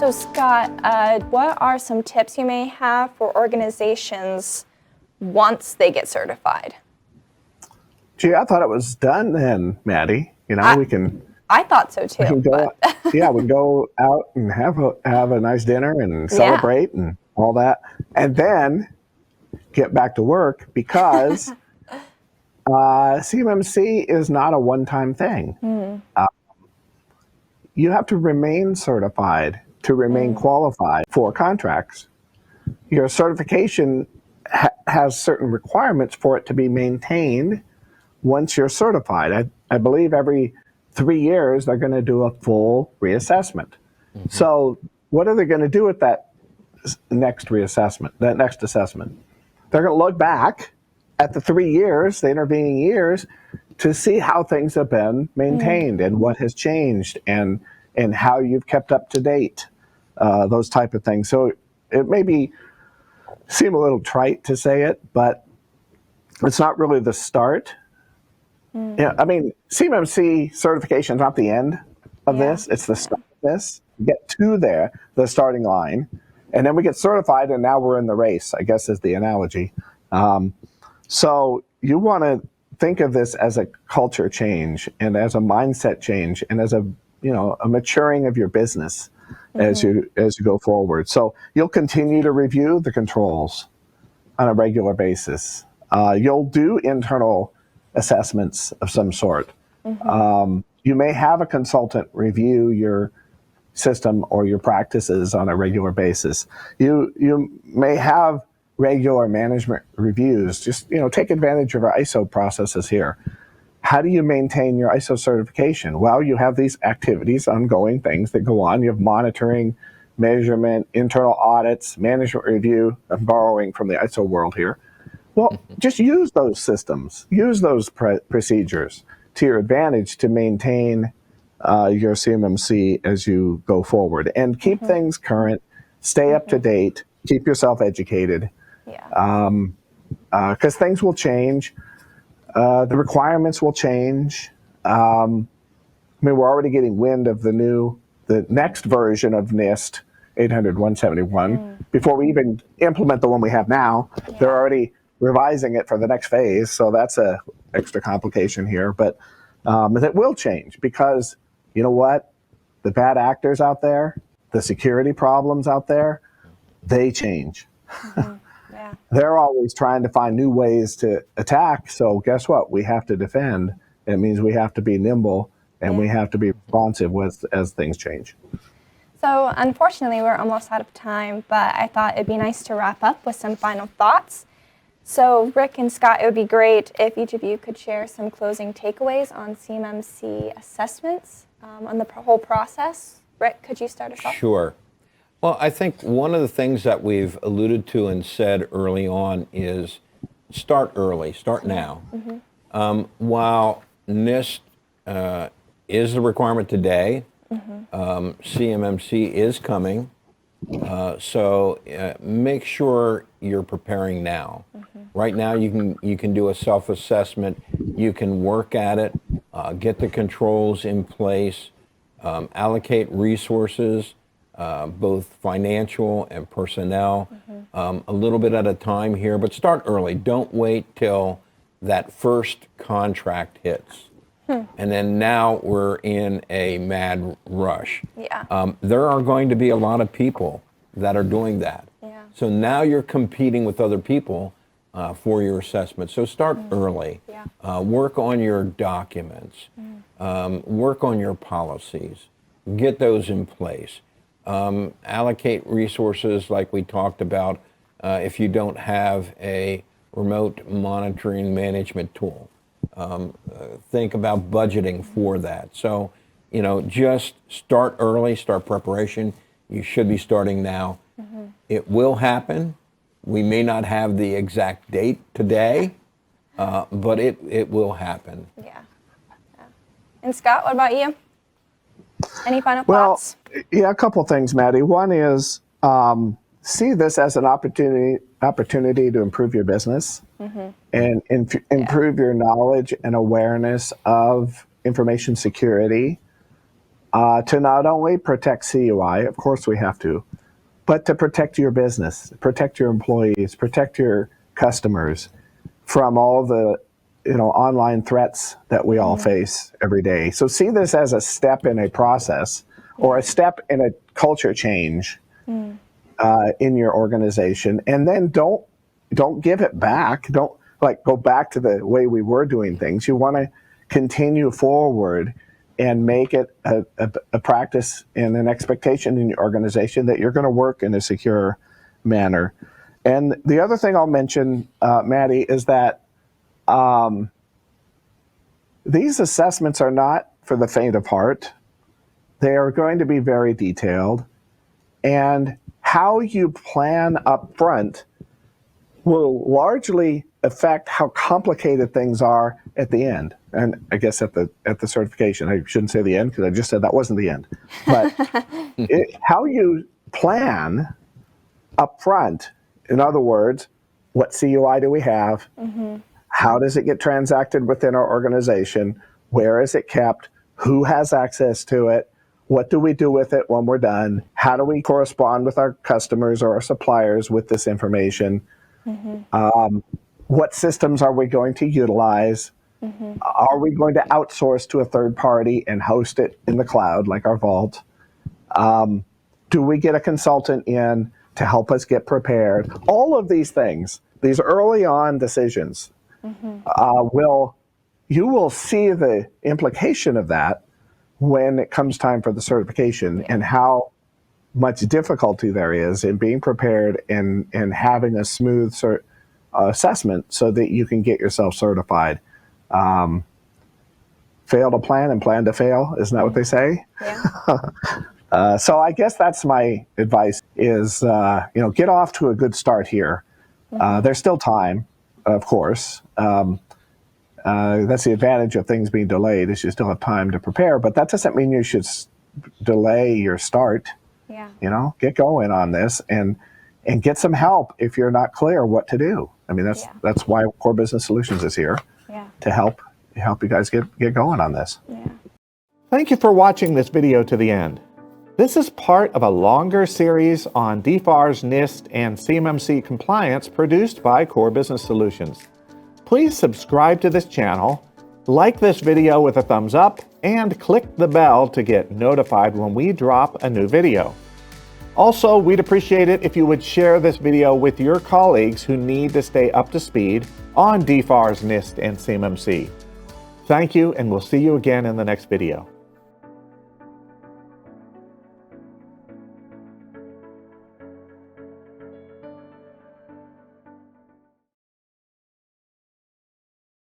So Scott, what are some tips you may have for organizations once they get certified? Gee, I thought it was done then, Maddie. You know, I thought so too. we can go, yeah, we can go out and have a nice dinner and celebrate and all that, and then get back to work because CMMC is not a one-time thing. You have to remain certified to remain qualified for contracts. Your certification has certain requirements for it to be maintained once you're certified. I believe every 3 years they're going to do a full reassessment. So what are they going to do with that next reassessment, that next assessment? They're going to look back at the 3 years, the intervening years, to see how things have been maintained and what has changed and how you've kept up to date, those type of things. So it may seem a little trite to say it, but it's not really the start. Yeah, I mean, CMMC certification is not the end of this. It's the start of this. Get to the starting line, and then we get certified, and now we're in the race, I guess is the analogy. So you want to think of this as a culture change and as a mindset change and as a maturing of your business as you go forward. So you'll continue to review the controls on a regular basis. You'll do internal assessments of some sort. You may have a consultant review your system or your practices on a regular basis. You may have regular management reviews. Just take advantage of our ISO processes here. How do you maintain your ISO certification? Well, you have these activities, ongoing things that go on. You have monitoring, measurement, internal audits, management review. I'm borrowing from the ISO world here. Well, just use those systems, use those procedures to your advantage to maintain your CMMC as you go forward. And keep things current, stay up to date, keep yourself educated. Because things will change. The requirements will change. I mean, we're already getting wind of the next version of NIST 800-171. Before we even implement the one we have now, they're already revising it for the next phase. So that's a extra complication here. But it will change because, you know what? The bad actors out there, the security problems out there, they change. They're always trying to find new ways to attack. So guess what? We have to defend. It means we have to be nimble and we have to be responsive as things change. So unfortunately, we're almost out of time, but I thought it'd be nice to wrap up with some final thoughts. So Rick and Scott, it would be great if each of you could share some closing takeaways on CMMC assessments, on the whole process. Rick, could you start us off? Sure. Well, I think one of the things that we've alluded to and said early on is start early, start now. While NIST is the requirement today, CMMC is coming, so make sure you're preparing now. Right now, you can do a self-assessment, you can work at it, get the controls in place, allocate resources, both financial and personnel, a little bit at a time here, but start early. Don't wait till that first contract hits. And then now we're in a mad rush. There are going to be a lot of people that are doing that. So now you're competing with other people for your assessment. So start early. Work on your documents. Work on your policies. Get those in place. Allocate resources like we talked about if you don't have a remote monitoring management tool. Think about budgeting for that. So, just start early, start preparation. You should be starting now. It will happen. We may not have the exact date today, but it will happen. And Scott, what about you? Any final thoughts? Well, a couple of things, Maddie. One is see this as an opportunity to improve your business and improve your knowledge and awareness of information security. to not only protect CUI, of course we have to, but to protect your business, protect your employees, protect your customers from all the online threats that we all face every day. So see this as a step in a process or a step in a culture change in your organization, and then don't give it back. Don't go back to the way we were doing things. You want to continue forward and make it a practice and an expectation in your organization that you're going to work in a secure manner. And the other thing I'll mention, Maddie, is that these assessments are not for the faint of heart. They are going to be very detailed, and how you plan up front will largely affect how complicated things are at the end. And I guess at the certification, I shouldn't say the end because I just said that wasn't the end. But how you plan up front, in other words, what CUI do we have? How does it get transacted within our organization? Where is it kept? Who has access to it? What do we do with it when we're done? How do we correspond with our customers or our suppliers with this information? What systems are we going to utilize? Are we going to outsource to a third party and host it in the cloud like our vault? Do we get a consultant in to help us get prepared? All of these things, these early on decisions, you will see the implication of that when it comes time for the certification, and how much difficulty there is in being prepared and having a smooth assessment so that you can get yourself certified. Fail to plan and plan to fail, isn't that what they say? Yeah. So I guess that's my advice is, get off to a good start here. There's still time, of course. That's the advantage of things being delayed, is you still have time to prepare, but that doesn't mean you should delay your start. Yeah. Get going on this and get some help if you're not clear what to do. I mean, that's why Core Business Solutions is here, to help you guys get going on this. Yeah. Thank you for watching this video to the end. This is part of a longer series on DFARS, NIST, and CMMC Compliance produced by Core Business Solutions. Please subscribe to this channel, like this video with a thumbs up, and click the bell to get notified when we drop a new video. Also, we'd appreciate it if you would share this video with your colleagues who need to stay up to speed on DFARS, NIST, and CMMC. Thank you, and we'll see you again in the next video.